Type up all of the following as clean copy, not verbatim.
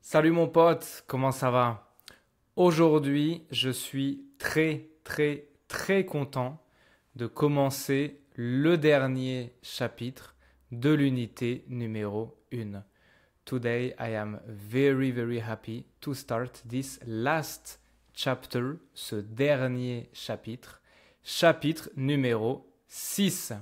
Salut mon pote, comment ça va? Aujourd'hui, je suis très content de commencer le dernier chapitre de l'unité numéro 1. Today, I am very happy to start this last chapter, ce dernier chapitre, chapitre numéro 6.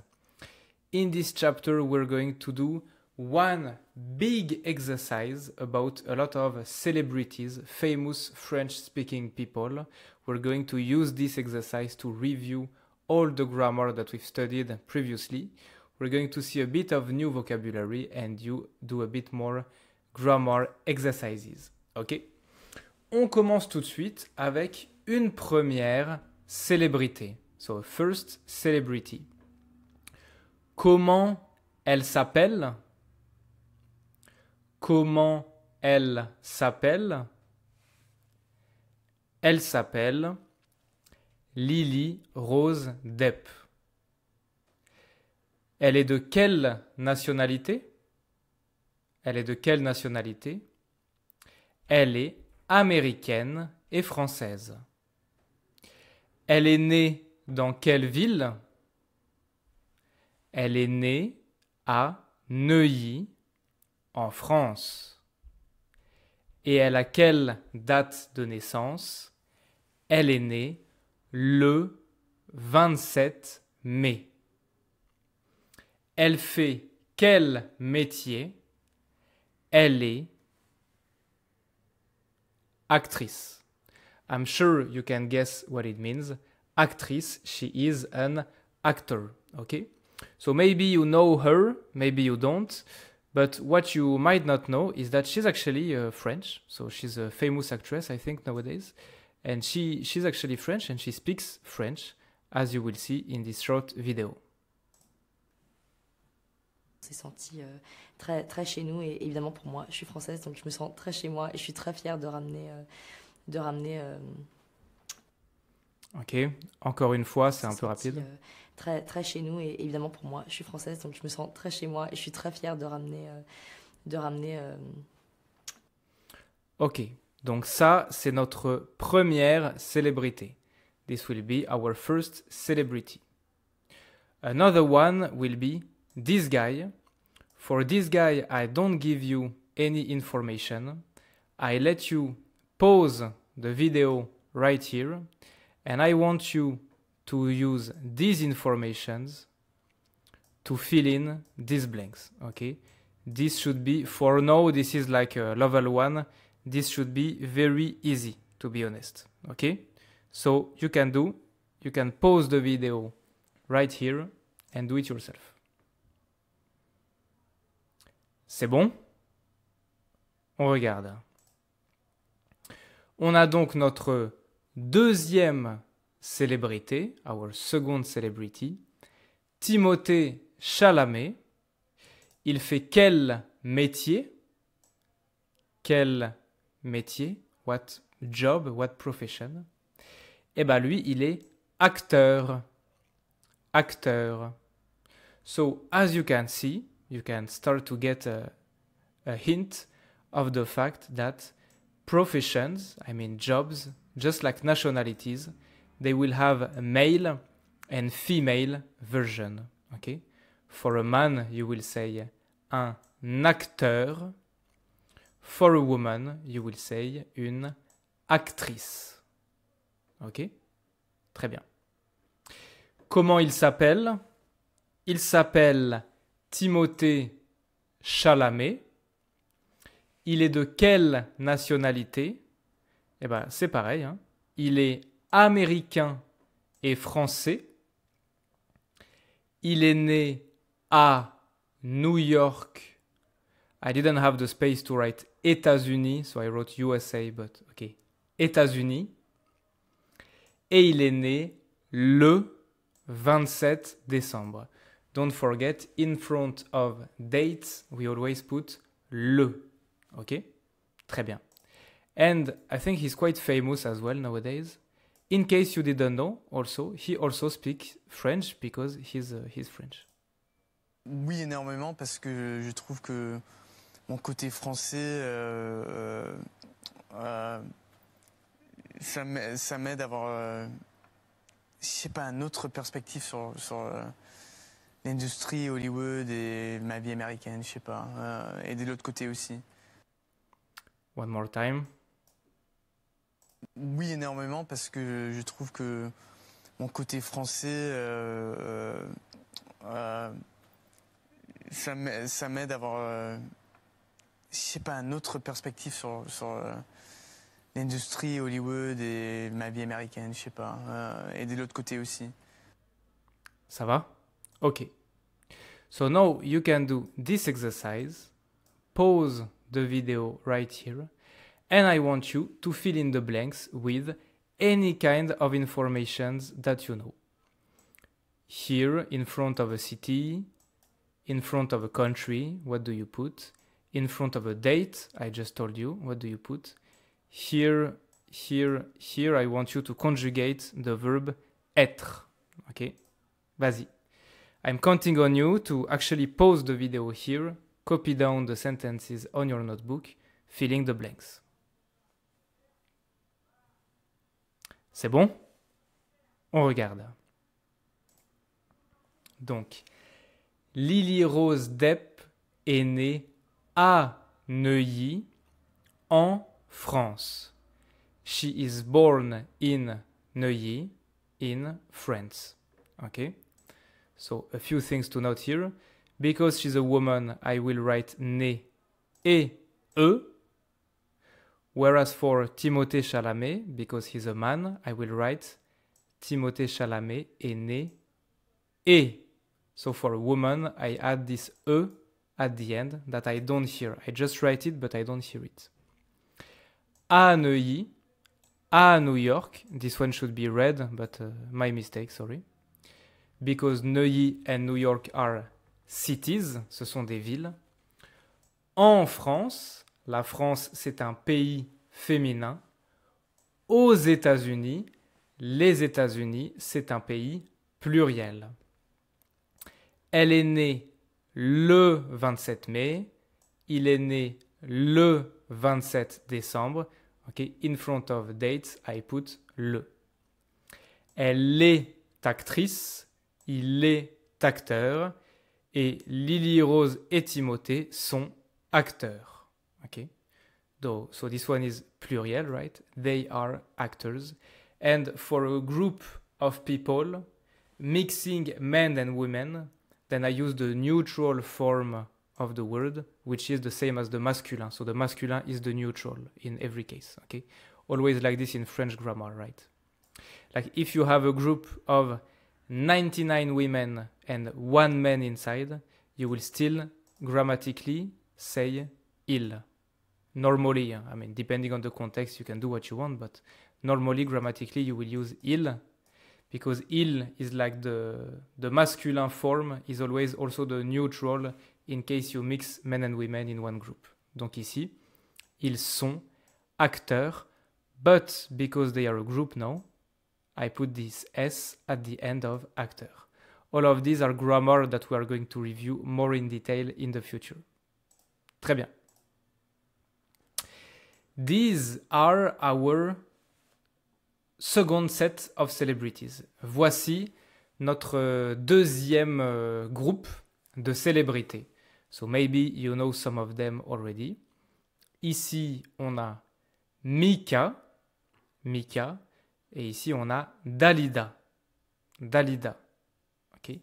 In this chapter, we're going to do one big exercise about a lot of celebrities, famous French-speaking people. We're going to use this exercise to review all the grammar that we've studied previously. We're going to see a bit of new vocabulary and you do a bit more grammar exercises. Ok? On commence tout de suite avec une première célébrité. So, first celebrity. Comment elle s'appelle? Comment elle s'appelle? Elle s'appelle Lily Rose Depp. Elle est de quelle nationalité? Elle est de quelle nationalité? Elle est américaine et française. Elle est née dans quelle ville? Elle est née à Neuilly, en France. Et elle a quelle date de naissance? Elle est née le 27 mai. Elle fait quel métier? Elle est actrice. I'm sure you can guess what it means. Actrice, she is an actor, okay? So maybe you know her, maybe you don't. But what you might not know is that she's actually French. So she's a famous actress, I think, nowadays. And she's actually French and she speaks French, as you will see in this short video. On s'est senti très chez nous et évidemment pour moi, je suis française donc je me sens très chez moi et je suis très fière de ramener. Ok, encore une fois, c'est un peu rapide. Très chez nous et évidemment pour moi, je suis française donc je me sens très chez moi et je suis très fière de ramener. Ok, donc ça c'est notre première célébrité. This will be our first celebrity. Another one will be this guy. For this guy, I don't give you any information. I let you pause the video right here. And I want you to use these informations to fill in these blanks, okay? This should be, for now, this is like a level 1. This should be very easy, to be honest, okay? So you can pause the video right here and do it yourself. C'est bon? On regarde. On a donc notre deuxième célébrité, our second celebrity, Timothée Chalamet. Il fait quel métier? Quel métier? What job? What profession? Eh bien lui, il est acteur. Acteur. So, as you can see, you can start to get a hint of the fact that professions, I mean jobs, just like nationalities, they will have a male and female version. Okay? For a man, you will say un acteur. For a woman, you will say une actrice. Ok? Très bien. Comment il s'appelle? Il s'appelle Timothée Chalamet. Il est de quelle nationalité? Eh bien, c'est pareil. Hein. Il est américain et français. Il est né à New York. I didn't have the space to write États-Unis, so I wrote USA, but okay. États-Unis. Et il est né le 27 décembre. Don't forget, in front of dates, we always put le. Ok? Très bien. And I think he's quite famous as well nowadays. In case you didn't know, also, he also speaks French because he's French. Oui, énormément, parce que je trouve que mon côté français, ça m'aide à avoir, je sais pas, une autre perspective sur l'industrie Hollywood et ma vie américaine, je sais pas, et de l'autre côté aussi. One more time. Oui, énormément, parce que je trouve que mon côté français, ça m'aide à avoir, je sais pas, une autre perspective sur l'industrie Hollywood et ma vie américaine, je sais pas, et de l'autre côté aussi. Ça va? Okay. So now you can do this exercise. Pause the video right here. And I want you to fill in the blanks with any kind of informations that you know. Here, in front of a city, in front of a country, what do you put? In front of a date, I just told you, what do you put? Here, I want you to conjugate the verb être. Okay? Vas-y. I'm counting on you to actually pause the video here, copy down the sentences on your notebook, filling the blanks. C'est bon? On regarde. Donc, Lily Rose Depp est née à Neuilly, en France. She is born in Neuilly, in France. Okay? So, a few things to note here. Because she's a woman, I will write né et e. Whereas for Timothée Chalamet, because he's a man, I will write Timothée Chalamet est né et. So for a woman, I add this e at the end that I don't hear. I just write it, but I don't hear it. À Neuilly, à New York. This one should be red, but my mistake, sorry. Because Neuilly and New York are cities, ce sont des villes. En France, la France, c'est un pays féminin. Aux États-Unis, les États-Unis, c'est un pays pluriel. Elle est née le 27 mai. Il est né le 27 décembre. Okay, in front of dates, I put le. Elle est actrice. Il est acteur. Et Lily Rose et Timothée sont acteurs. Okay? So this one is plurial, right? They are actors. And for a group of people, mixing men and women, then I use the neutral form of the word, which is the same as the masculine. So the masculine is the neutral in every case. Okay? Always like this in French grammar, right? Like if you have a group of 99 women and 1 man inside, you will still grammatically say il. Normally, I mean, depending on the context, you can do what you want, but normally, grammatically, you will use il, because il is like the masculine form is always also the neutral in case you mix men and women in one group. Donc ici, ils sont acteurs, but because they are a group now, I put this S at the end of actor. All of these are grammar that we are going to review more in detail in the future. Très bien. These are our second set of celebrities. Voici notre deuxième groupe de célébrités. So maybe you know some of them already. Ici, on a Mika, et ici, on a Dalida. Okay.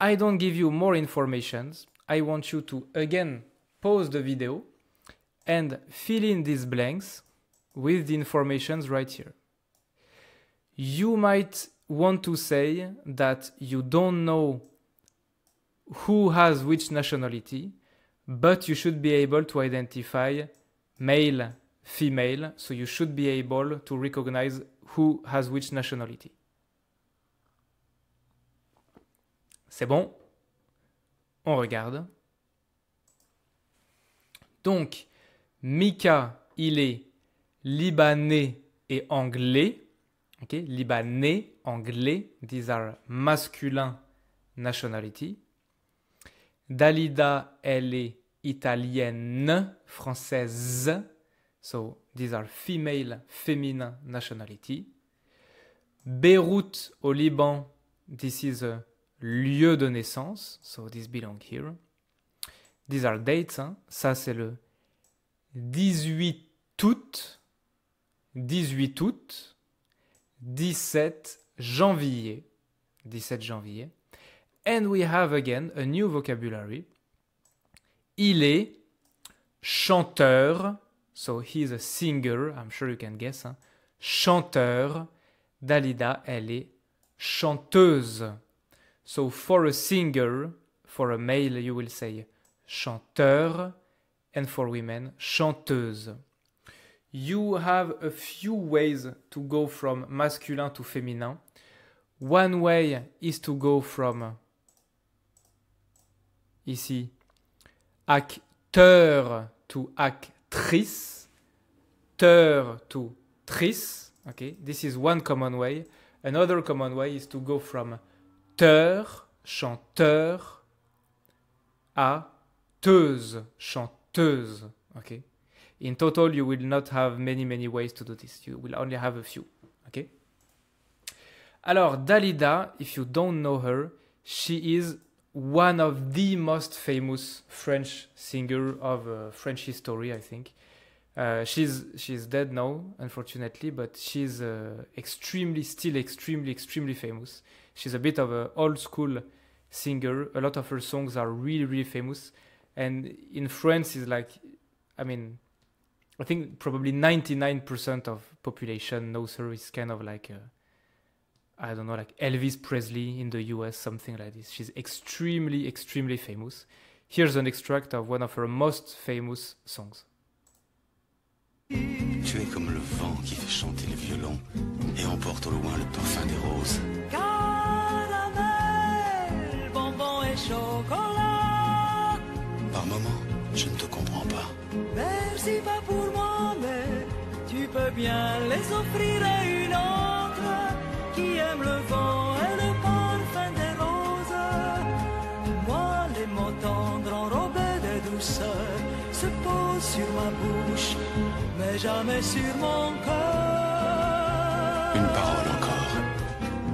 I don't give you more informations. I want you to, again, pause the video and fill in these blanks with the informations right here. You might want to say that you don't know who has which nationality, but you should be able to identify male, female, so you should be able to recognize who has which nationality. C'est bon? On regarde. Donc, Mika, il est libanais et anglais. Okay? Libanais, anglais, these are masculin nationality. Dalida, elle est italienne, française. So these are female, feminine nationality. Beyrouth au Liban, this is a lieu de naissance. So this belong here. These are dates. Hein. Ça, c'est le 18 août, 18 août, 17 janvier, 17 janvier. And we have again a new vocabulary. Il est chanteur. So he's a singer. I'm sure you can guess. Hein. Chanteur. Dalida, elle est chanteuse. So for a singer, for a male, you will say chanteur. And for women, chanteuse. You have a few ways to go from masculin to féminin. One way is to go from, ici, acteur to actrice, teur to trice. Okay, this is one common way. Another common way is to go from teur, chanteur, à teuse, chanteuse. Okay. In total, you will not have many ways to do this. You will only have a few. Okay. Alors, Dalida, if you don't know her, she is one of the most famous French singer of French history, I think. She's dead now, unfortunately, but she's extremely famous. She's a bit of an old school singer. A lot of her songs are really famous. And in France, is like, I mean, I think probably 99% of population knows her. It's kind of like, I don't know, like Elvis Presley in the US, something like this. She's extremely famous. Here's an extract of one of her most famous songs. Tu es comme le vent qui fait chanter les violons et emporte au loin le parfum des roses. Caramel, bonbon et chocolat. Par moments, je ne te comprends pas. Merci pas pour moi, mais tu peux bien les offrir à une autre qui aime le vent et le parfum des roses. Moi, les mots tendres enrobés de douceur se posent sur ma bouche, mais jamais sur mon cœur. Une parole encore.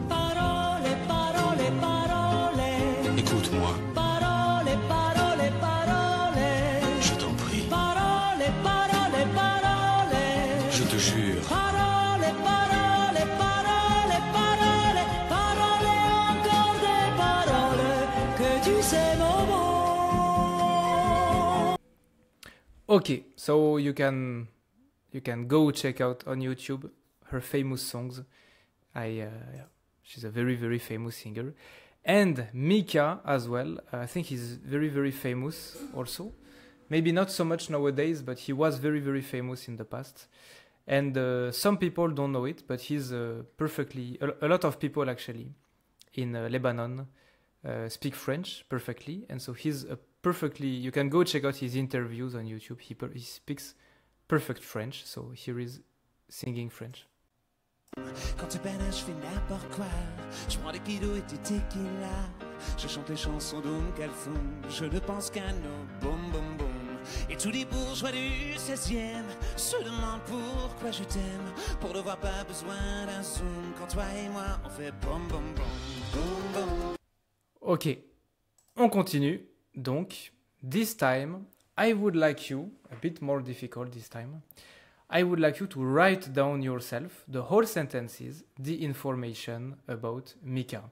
Parole, parole, parole. Écoute-moi. Parole, parole, parole. Je t'en prie. Parole, parole, parole. Je te jure. Parole, parole, parole, parole. Parole, encore des paroles que tu sais mon mot. Okay, so you can go check out on YouTube her famous songs. She's a very famous singer. And Mika as well. I think he's very famous also. Maybe not so much nowadays, but he was very famous in the past. And some people don't know it, but he's perfectly... A lot of people actually in Lebanon speak French perfectly. And so he's a perfectly... You can go check out his interviews on YouTube. He speaks perfect French. So here is singing French. Quand tu peines, je fais n'importe quoi. Je prends des kilos et du tequila. Je chante les chansons d'Oum Kalfoum. Je ne pense qu'à nos boum boum boum. Et tous les bourgeois du 16e se demandent pourquoi je t'aime. Pour le voir, pas besoin d'un zoom. Quand toi et moi, on fait boum boum boum. Boum boum. Ok, on continue. Donc, this time, I would like you, a bit more difficult this time, I would like you to write down yourself the whole sentences, the information about Mika.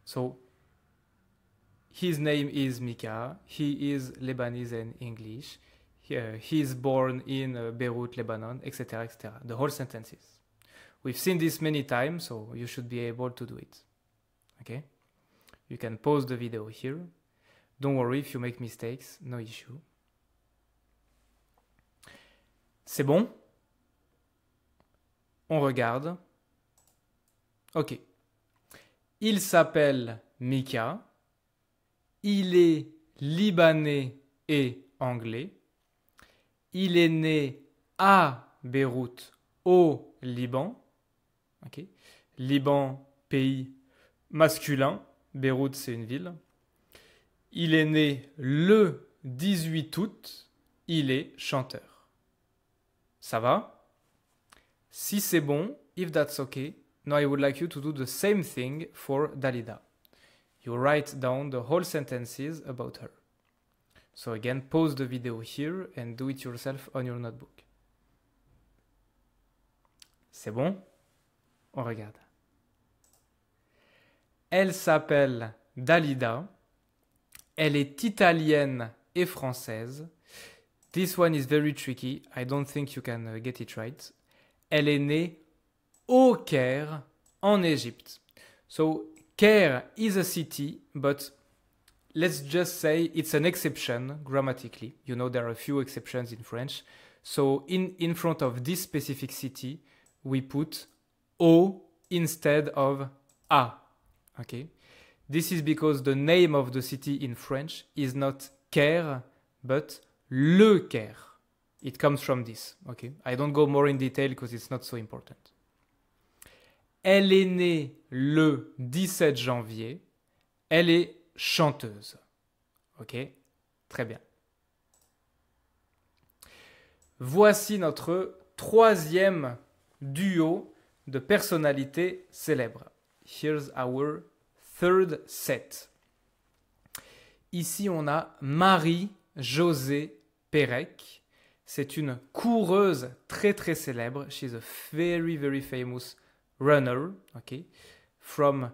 So, his name is Mika, he is Lebanese and English, he is born in Beirut, Lebanon, etc., etc. The whole sentences. We've seen this many times, so you should be able to do it. Okay? You can pause the video here. Don't worry if you make mistakes, no issue. C'est bon? On regarde. Ok. Il s'appelle Mika. Il est libanais et anglais. Il est né à Beyrouth, au Liban. Ok. Liban, pays masculin. Beyrouth, c'est une ville. Il est né le 18 août, il est chanteur. Ça va? Si c'est bon, if that's okay, now I would like you to do the same thing for Dalida. You write down the whole sentences about her. So again, pause the video here and do it yourself on your notebook. C'est bon? On regarde. Elle s'appelle Dalida. Elle est italienne et française. This one is very tricky. I don't think you can get it right. Elle est née au Caire, en Égypte. So, Caire is a city, but let's just say it's an exception grammatically. You know, there are a few exceptions in French. So, in front of this specific city, we put O instead of A. Okay? This is because the name of the city in French is not Caire, but Le Caire. It comes from this. Okay? I don't go more in detail because it's not so important. Elle est née le 17 janvier. Elle est chanteuse. Ok? Très bien. Voici notre troisième duo de personnalités célèbres. Here's our third set. Ici, on a Marie-Josée Pérec. C'est une coureuse très très célèbre. She's a very very famous runner, okay, from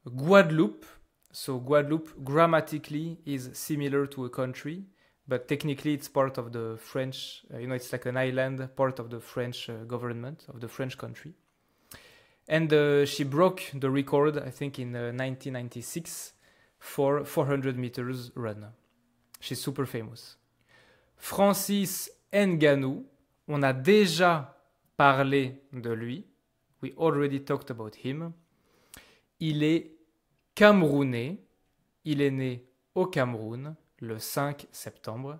Guadeloupe. So Guadeloupe grammatically is similar to a country, but technically it's part of the French, it's like an island, part of the French government, of the French country. And she broke the record, I think, in 1996 for 400 meters run. She's super famous. Francis Ngannou, on a déjà parlé de lui. We already talked about him. Il est camerounais. Il est né au Cameroun le 5 septembre.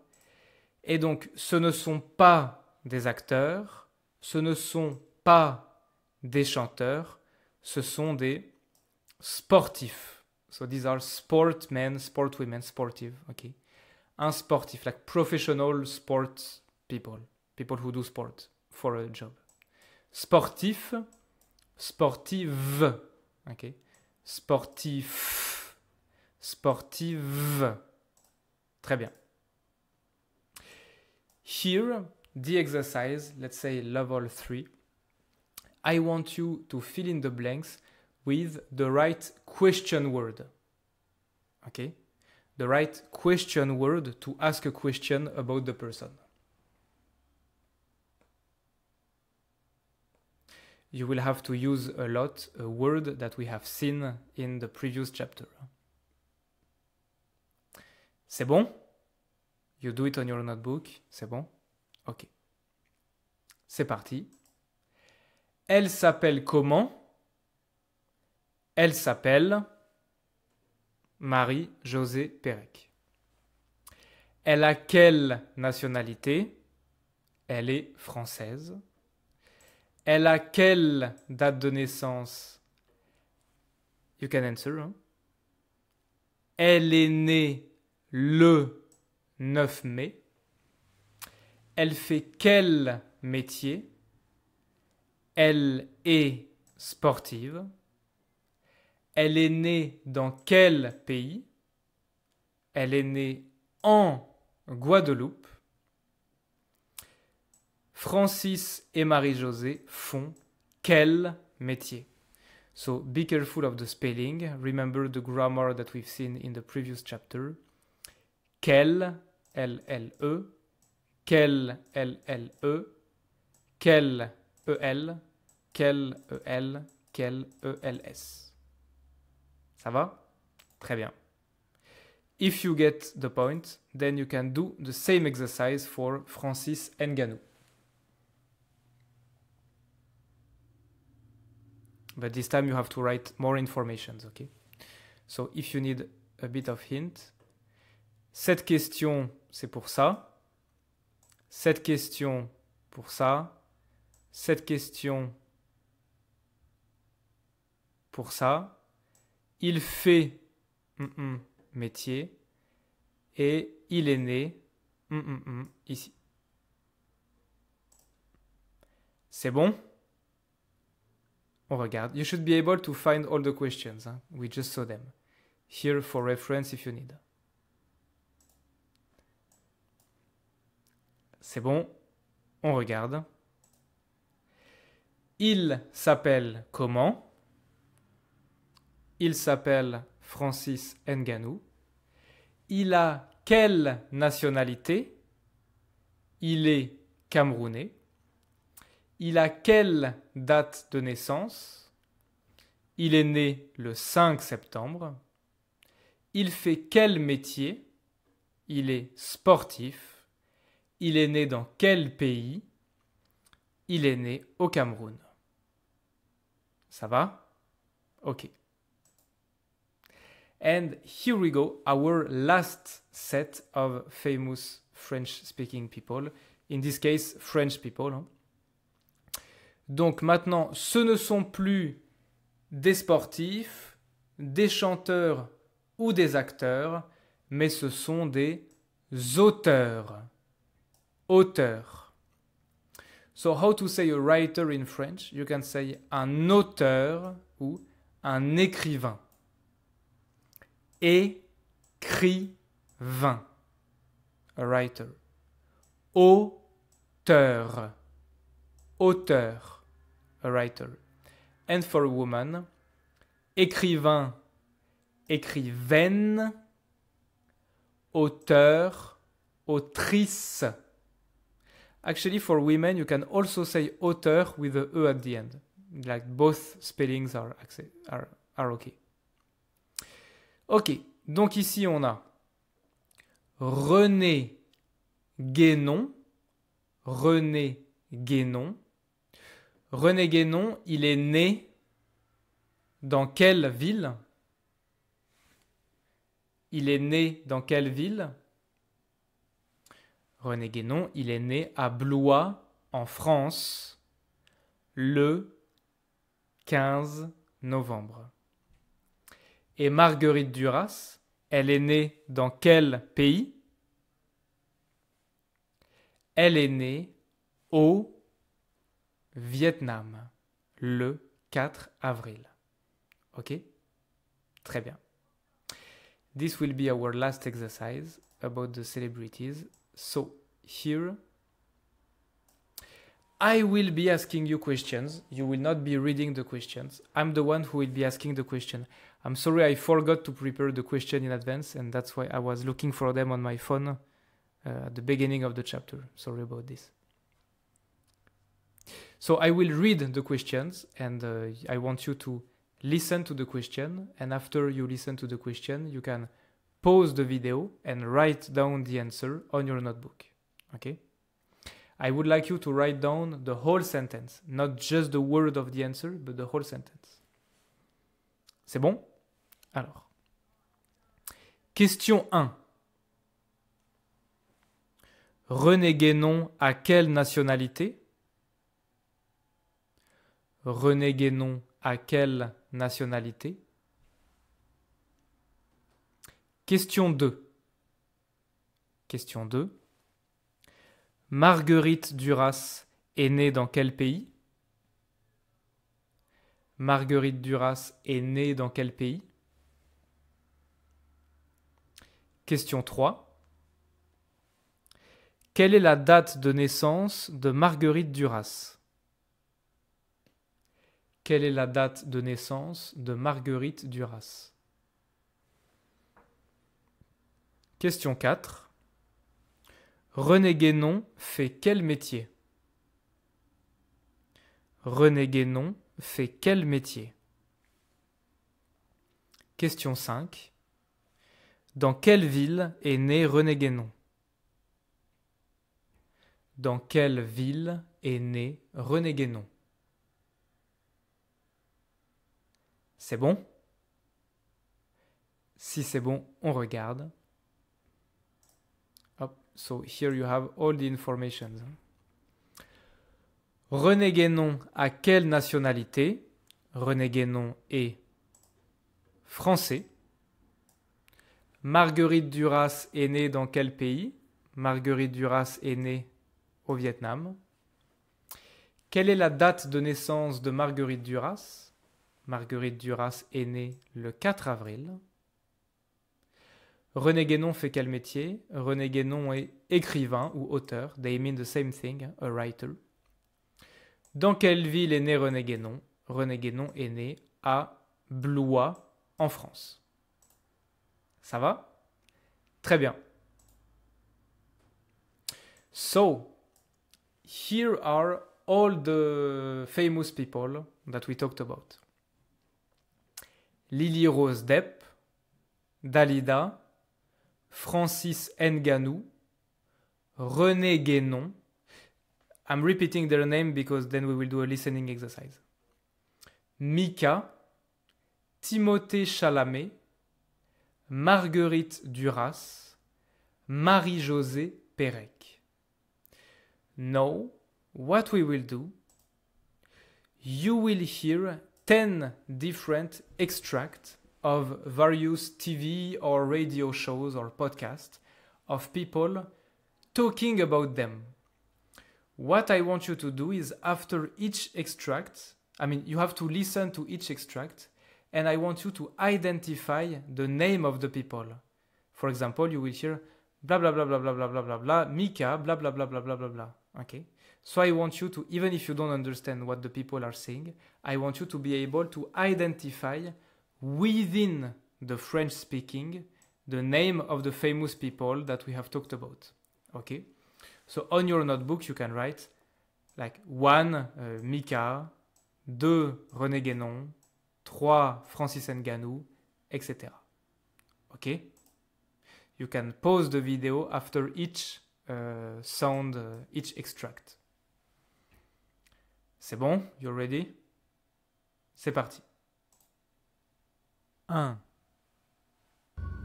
Et donc, ce ne sont pas des acteurs, ce ne sont pas des chanteurs, ce sont des sportifs. So these are sportmen, sportwomen, sportive, okay? Un sportif, like professional sports people, people who do sport for a job. Sportif, sportive, okay? Sportif, sportive. Très bien. Here, the exercise, let's say level 3, I want you to fill in the blanks with the right question word. Okay? The right question word to ask a question about the person. You will have to use a lot a word that we have seen in the previous chapter. C'est bon? You do it on your notebook. C'est bon? Ok. C'est parti. Elle s'appelle comment? Elle s'appelle Marie-Josée Pérec. Elle a quelle nationalité? Elle est française. Elle a quelle date de naissance? You can answer. Hein? Elle est née le 9 mai. Elle fait quel métier? Elle est sportive. Elle est née dans quel pays? Elle est née en Guadeloupe. Francis et Marie-Josée font quel métier? So be careful of the spelling. Remember the grammar that we've seen in the previous chapter. Quel, L-L-E. Quel, L-L-E. Quel, E-L. Quel, E-L. Quel, E-L-S. Ça va? Très bien. If you get the point, then you can do the same exercise for Francis Ngannou. But this time you have to write more informations, okay? So if you need a bit of hint, cette question, c'est pour ça. Cette question, pour ça. Cette question, pour ça. Il fait métier. et il est né ici. C'est bon? On regarde. You should be able to find all the questions. Hein? We just saw them. Here for reference if you need. C'est bon? On regarde. Il s'appelle comment? Il s'appelle Francis Ngannou. Il a quelle nationalité? Il est camerounais. Il a quelle date de naissance? Il est né le 5 septembre. Il fait quel métier? Il est sportif. Il est né dans quel pays? Il est né au Cameroun. Ça va? Ok. And here we go, our last set of famous French-speaking people. In this case, French people. Hein. Donc maintenant, ce ne sont plus des sportifs, des chanteurs ou des acteurs, mais ce sont des auteurs. Auteurs. So how to say a writer in French? You can say un auteur ou un écrivain. Écrivain. A writer. Auteur. Auteur. A writer. And for a woman, écrivain, écrivaine, auteur, autrice. Actually, for women, you can also say auteur with the E at the end. Like both spellings are okay. Ok, donc ici on a René Guénon. René Guénon. René Guénon, il est né dans quelle ville? Il est né dans quelle ville? René Guénon, il est né à Blois, en France, le 15 novembre. Et Marguerite Duras, elle est née dans quel pays? Elle est née au Vietnam, le 4 avril. Ok? Très bien. This will be our last exercise about the celebrities. So, here, I will be asking you questions. You will not be reading the questions. I'm the one who will be asking the question. I'm sorry I forgot to prepare the question in advance, and that's why I was looking for them on my phone at the beginning of the chapter. Sorry about this. So I will read the questions, and I want you to listen to the question, and after you listen to the question, you can pause the video and write down the answer on your notebook. Okay? I would like you to write down the whole sentence, not just the word of the answer, but the whole sentence. C'est bon? Alors, question 1. René Guénon a quelle nationalité? René Guénon a quelle nationalité? Question 2. Question 2. Marguerite Duras est née dans quel pays? Marguerite Duras est née dans quel pays? Question 3. Quelle est la date de naissance de Marguerite Duras? Quelle est la date de naissance de Marguerite Duras? Question 4. René Guénon fait quel métier? René Guénon fait quel métier? Question 5. Dans quelle ville est né René Guénon? Dans quelle ville est né René Guénon? C'est bon? Si c'est bon, on regarde. Hop, so here you have all the information. René Guénon a quelle nationalité? René Guénon est français. Marguerite Duras est née dans quel pays? Marguerite Duras est née au Vietnam. Quelle est la date de naissance de Marguerite Duras? Marguerite Duras est née le 4 avril. René Guénon fait quel métier? René Guénon est écrivain ou auteur. They mean the same thing, a writer. Dans quelle ville est né René Guénon? René Guénon est né à Blois, en France. Ça va? Très bien. So, here are all the famous people that we talked about. Lily Rose Depp, Dalida, Francis Ngannou, René Guénon. I'm repeating their name because then we will do a listening exercise. Mika, Timothée Chalamet, Marguerite Duras, Marie-Josée Pérec. Now, what we will do, you will hear 10 different extracts of various TV or radio shows or podcasts of people talking about them. What I want you to do is after each extract, you have to listen to each extract and I want you to identify the name of the people. For example, you will hear blah blah blah blah blah blah blah blah blah, Mika, blah blah blah blah blah blah blah. Okay? So I want you to, even if you don't understand what the people are saying, I want you to be able to identify within the French speaking the name of the famous people that we have talked about. Okay? So on your notebook you can write like 1 Mika, 2 René Guénon, 3 Francis Ngannou, etc. Okay? You can pause the video after each sound, each extract. C'est bon? You're ready? C'est parti. 1.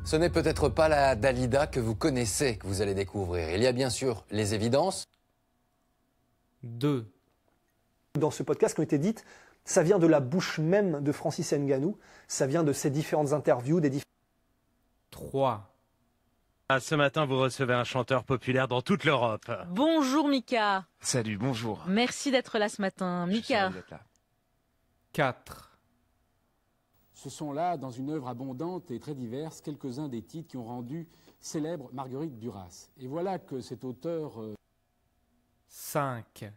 Ce n'est peut-être pas la Dalida que vous connaissez que vous allez découvrir. Il y a bien sûr les évidences. 2. Dans ce podcast qui ont été dites, ça vient de la bouche même de Francis Ngannou, ça vient de ses différentes interviews, des 3. Ce matin, vous recevez un chanteur populaire dans toute l'Europe. Bonjour Mika. Salut, bonjour. Merci d'être là ce matin. Mika. 4. Ce sont là, dans une œuvre abondante et très diverse, quelques-uns des titres qui ont rendu célèbre Marguerite Duras. Et voilà que cet auteur... 5.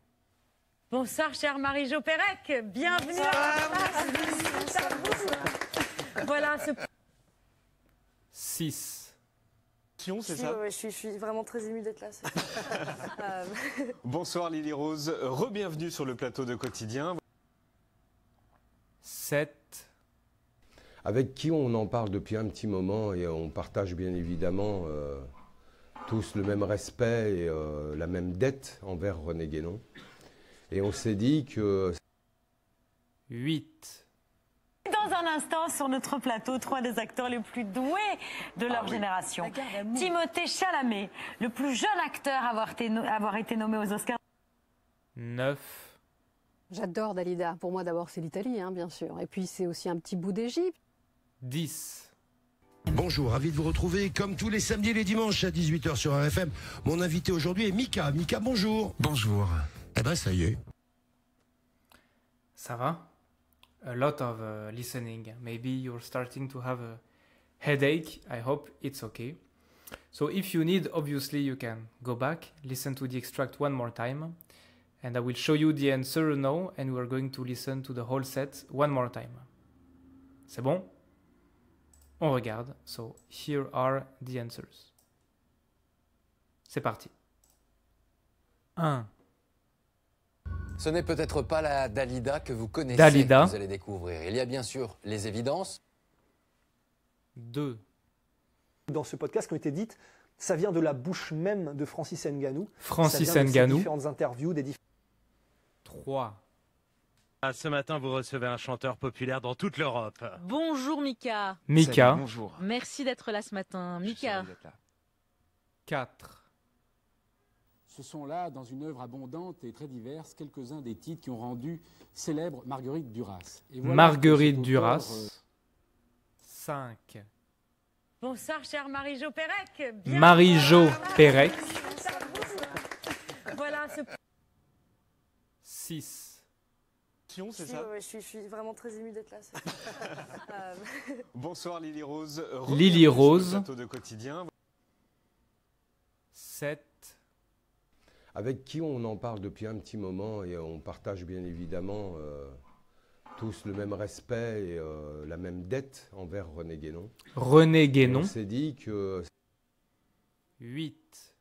Bonsoir, chère Marie-Jo Pérec. Bienvenue à vous. Voilà ce... 6. C'est ça? Je suis vraiment très émue d'être là. Bonsoir Lily Rose, re-bienvenue sur le plateau de Quotidien. 7. Avec qui on en parle depuis un petit moment et on partage bien évidemment tous le même respect et la même dette envers René Guénon. Et on s'est dit que... 8. Dans un instant, sur notre plateau, 3 des acteurs les plus doués de leur génération. Timothée Chalamet, le plus jeune acteur à avoir été nommé aux Oscars. 9. J'adore Dalida. Pour moi, d'abord, c'est l'Italie, bien sûr. Et puis, c'est aussi un petit bout d'Égypte. 10. Bonjour, ravi de vous retrouver comme tous les samedis et les dimanches à 18h sur RFM. Mon invité aujourd'hui est Mika. Mika, bonjour. Bonjour. Eh ben, ça y est. Ça va? A lot of listening. Maybe you're starting to have a headache. I hope it's okay. So if you need, obviously you can go back, listen to the extract one more time, and I will show you the answer now, and we are going to listen to the whole set one more time. C'est bon? On regarde. So here are the answers. C'est parti. 1. Ce n'est peut-être pas la Dalida que vous connaissez Dalida. que vous allez découvrir. Il y a bien sûr les évidences. 2. Dans ce podcast qui ont été dites, ça vient de la bouche même de Francis Ngannou. Francis ça vient de ses Ngannou. différentes interviews, des 3. Ce matin, vous recevez un chanteur populaire dans toute l'Europe. Bonjour Mika. Mika. Salut, bonjour. Merci d'être là ce matin. Mika. 4. Ce sont là, dans une œuvre abondante et très diverse, quelques-uns des titres qui ont rendu célèbre Marguerite Duras. Et voilà Marguerite que cet Duras. auteur, 5. Bonsoir, chère Marie-Jo Pérec. Marie-Jo Pérec. Voilà ce... 6. C'est ça? Je suis vraiment très émue d'être là. Bonsoir Lily Rose. Lily Rose. Plateau de quotidien. 7. Avec qui on en parle depuis un petit moment et on partage bien évidemment tous le même respect et la même dette envers René Guénon. René Guénon. On s'est dit que... 8.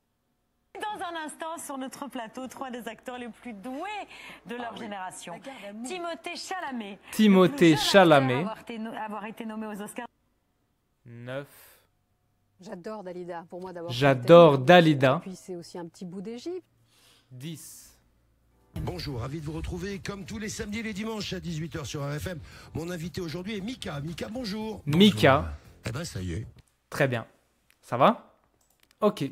Dans un instant, sur notre plateau, 3 des acteurs les plus doués de leur génération. Timothée Chalamet. Timothée Chalamet. Avoir été nommé aux Oscars. 9. J'adore Dalida. Pour moi, d'abord. J'adore Dalida. Et puis c'est aussi un petit bout d'Égypte. 10. Bonjour, ravi de vous retrouver comme tous les samedis et les dimanches à 18h sur RFM. Mon invité aujourd'hui est Mika. Mika, bonjour. Mika. Bonjour. Eh ben ça y est. Très bien. Ça va? Ok.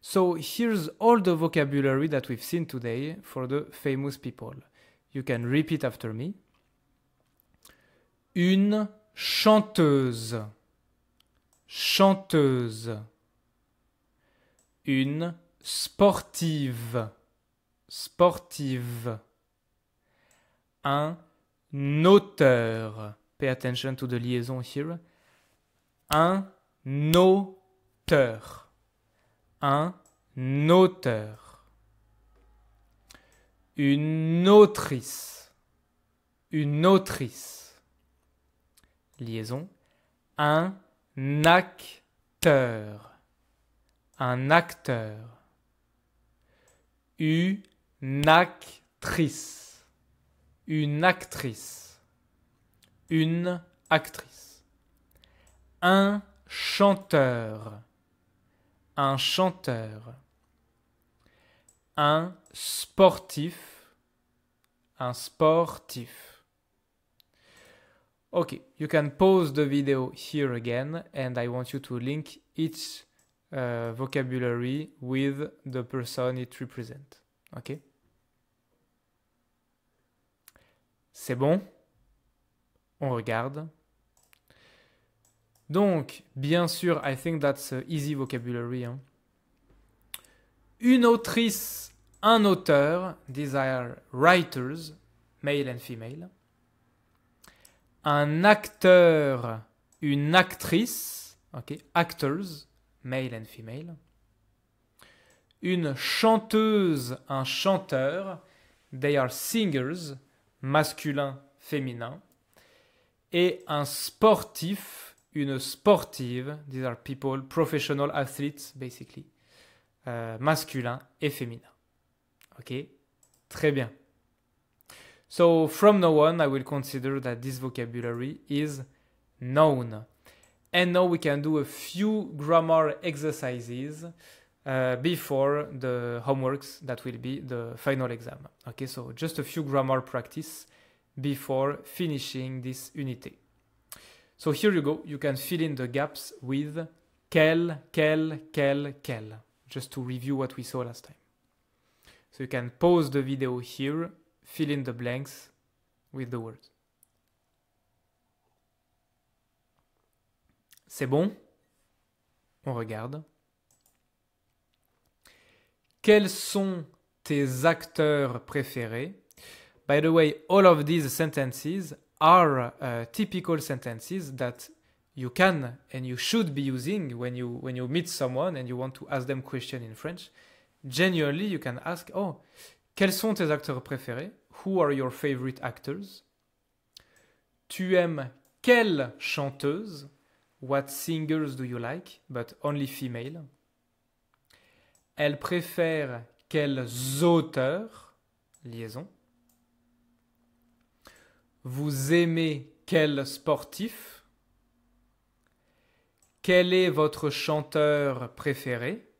So here's all the vocabulary that we've seen today for the famous people. You can repeat after me. Une chanteuse. Chanteuse. Une sportive. Sportive. Un auteur. Pay attention to the liaison here. Un auteur. Un auteur. Une autrice. Une autrice. Liaison. Un acteur. Un acteur. Une actrice. Une actrice. Une actrice. Un chanteur. Un chanteur. Un sportif. Un sportif. Okay, you can pause the video here again and I want you to link each vocabulary with the person it represents. Ok? C'est bon? On regarde. Donc, bien sûr, I think that's easy vocabulary. Hein. Une autrice, un auteur, these are writers, male and female. Un acteur, une actrice, ok, actors, male and female. Une chanteuse, un chanteur, they are singers, masculin, féminin. Et un sportif, une sportive, these are people, professional athletes, basically, masculin et féminin. Ok, très bien. So from now on, I will consider that this vocabulary is known. And now we can do a few grammar exercises before the homeworks that will be the final exam. Okay, so just a few grammar practice before finishing this unité. So here you go. You can fill in the gaps with quel, just to review what we saw last time. So you can pause the video here, fill in the blanks with the words. C'est bon? On regarde. Quels sont tes acteurs préférés? By the way, all of these sentences are typical sentences that you can and you should be using when you meet someone and you want to ask them question in French. Genuinely, you can ask, oh, quels sont tes acteurs préférés? Who are your favorite actors? Tu aimes quelle chanteuse? What singers do you like? But only female. Elle préfère quels auteurs? Liaison. Vous aimez quel sportif? Quel est votre chanteur préféré?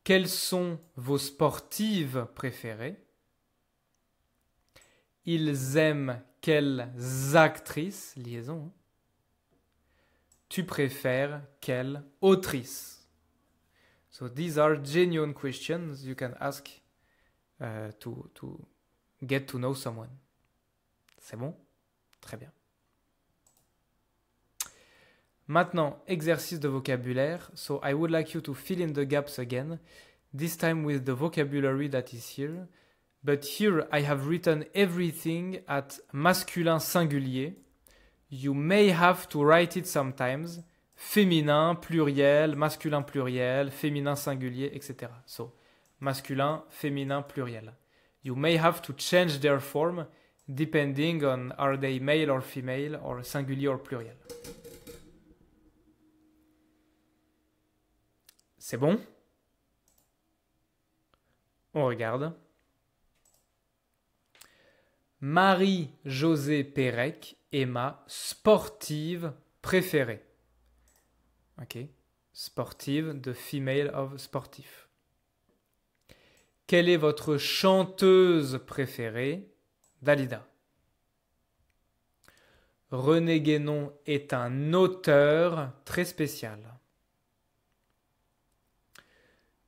Quelles sont vos sportives préférées? Ils aiment quelles actrices? Liaison. Tu préfères quelle autrice? So these are genuine questions you can ask to get to know someone. C'est bon? Très bien. Maintenant, exercice de vocabulaire. So I would like you to fill in the gaps again, this time with the vocabulary that is here. But here I have written everything at masculin singulier. You may have to write it sometimes. Féminin, pluriel, masculin pluriel, féminin singulier, etc. So, masculin, féminin, pluriel. You may have to change their form depending on are they male or female or singulier or pluriel. C'est bon? On regarde. Marie-Josée Pérec est ma sportive préférée. Ok. Sportive, the female of sportif. Quelle est votre chanteuse préférée? Dalida. René Guénon est un auteur très spécial.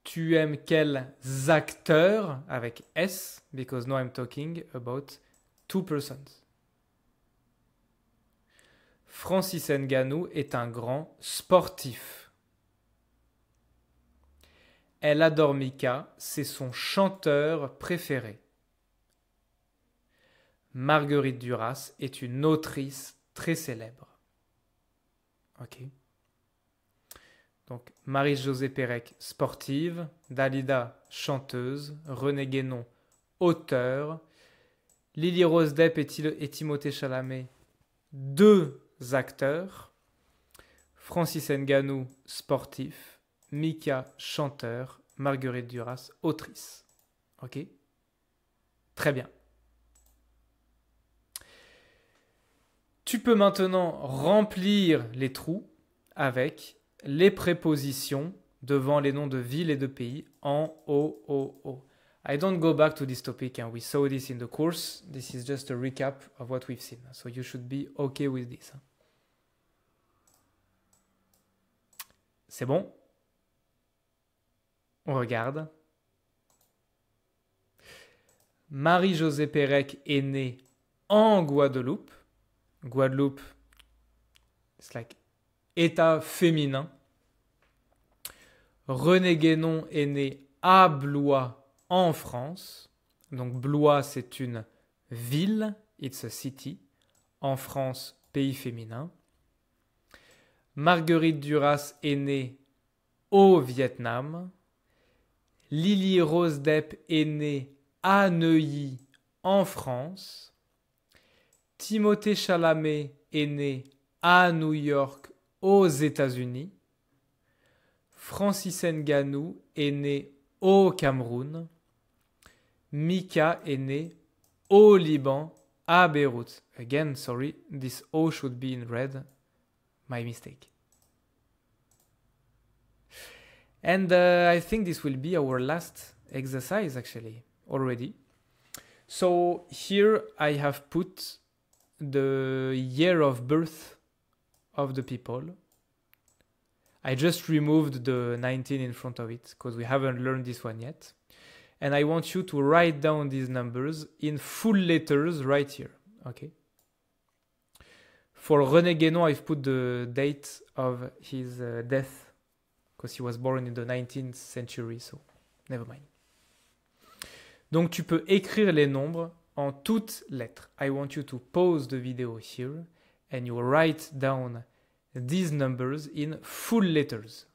Tu aimes quels acteurs avec S, because now I'm talking about two persons. Francis Ngannou est un grand sportif. Elle adore Mika, c'est son chanteur préféré. Marguerite Duras est une autrice très célèbre. Ok. Donc, Marie-Josée Pérec, sportive. Dalida, chanteuse. René Guénon, auteur. Lily Rose Depp et Timothée Chalamet, deux acteurs. Francis Ngannou, sportif. Mika, chanteur. Marguerite Duras, autrice. Ok? Très bien. Tu peux maintenant remplir les trous avec les prépositions devant les noms de villes et de pays en O. I don't go back to this topic, and we saw this in the course. This is just a recap of what we've seen. So you should be okay with this. C'est bon? On regarde. Marie-Josée Pérec est née en Guadeloupe. Guadeloupe, it's like état féminin. René Guénon est né à Blois en France. Donc Blois, c'est une ville, it's a city. En France, pays féminin. Marguerite Duras est née au Vietnam. Lily Rose Depp est née à Neuilly en France. Timothée Chalamet est né à New York aux États-Unis. Francis Ngannou est né au Cameroun. Mika est né au Liban, à Beyrouth. Again, sorry, this O should be in red. My mistake. And I think this will be our last exercise, actually, already. So here I have put the year of birth of the people. I just removed the 19 in front of it because we haven't learned this one yet. And I want you to write down these numbers in full letters right here. Okay. For René Guénon, I've put the date of his death because he was born in the 19th century, so never mind. Donc tu peux écrire les nombres en toutes lettres. I want you to pause the video here and you write down these numbers in full letters.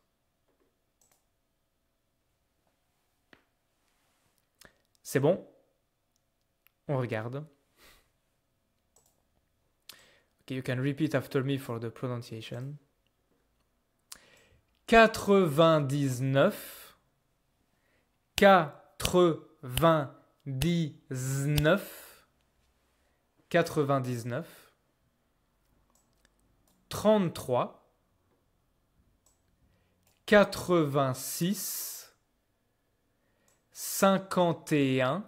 C'est bon? On regarde. Okay, you can repeat after me for the pronunciation. 99, 99, 33, 86, 51,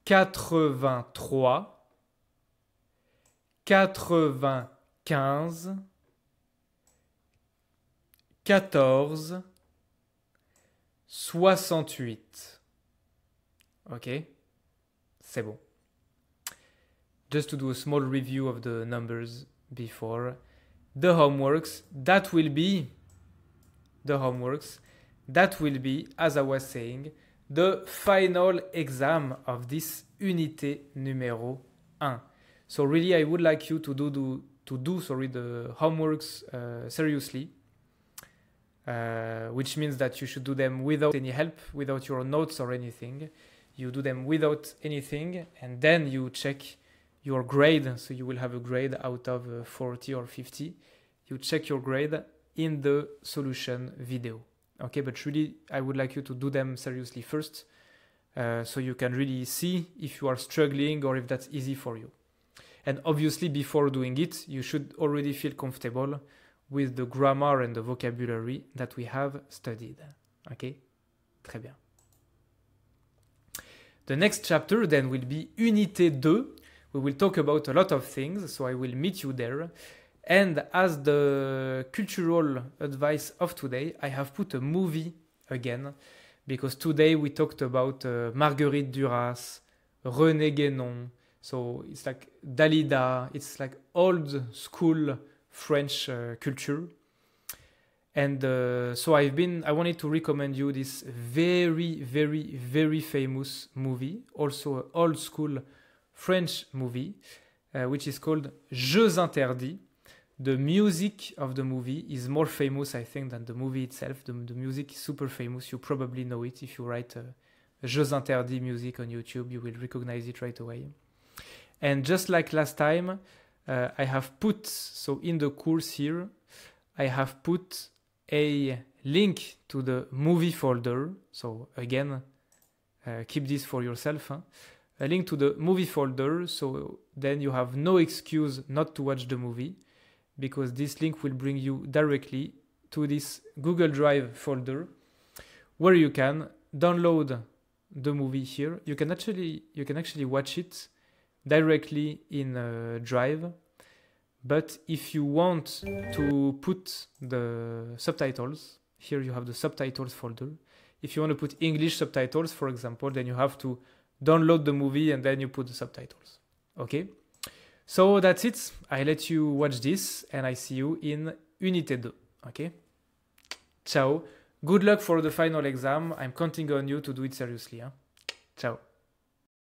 83, 95, 14, 68. Ok, c'est bon. Just to do a small review of the numbers before. the homeworks, that will be, as I was saying, the final exam of this unité numéro 1. So really, I would like you to do the homeworks seriously, which means that you should do them without any help, without your notes or anything. You do them without anything, and then you check your grade. So you will have a grade out of 40 or 50. You check your grade in the solution video. Okay, but really, I would like you to do them seriously first, so you can really see if you are struggling or if that's easy for you. And obviously, before doing it, you should already feel comfortable with the grammar and the vocabulary that we have studied. Okay? Très bien. The next chapter then will be Unité 2. We will talk about a lot of things, so I will meet you there. And as the cultural advice of today, I have put a movie again, because today we talked about Marguerite Duras, René Guénon. So it's like Dalida, it's like old school French culture. And so I wanted to recommend you this very, very, very famous movie, also an old school French movie, which is called Jeux Interdits. The music of the movie is more famous, I think, than the movie itself. The music is super famous. You probably know it. If you write Jeux Interdits music on YouTube, you will recognize it right away. And just like last time, I have put, so in the course here, I have put a link to the movie folder. So again, keep this for yourself. A link to the movie folder, so then you have no excuse not to watch the movie, because this link will bring you directly to this Google Drive folder, where you can download the movie here. You can actually watch it directly in Drive, but if you want to put the subtitles, here you have the subtitles folder. If you want to put English subtitles, for example, then you have to download the movie and then you put the subtitles. Okay? So that's it. I let you watch this and I see you in Unité 2. Okay? Ciao. Good luck for the final exam. I'm counting on you to do it seriously. Ciao.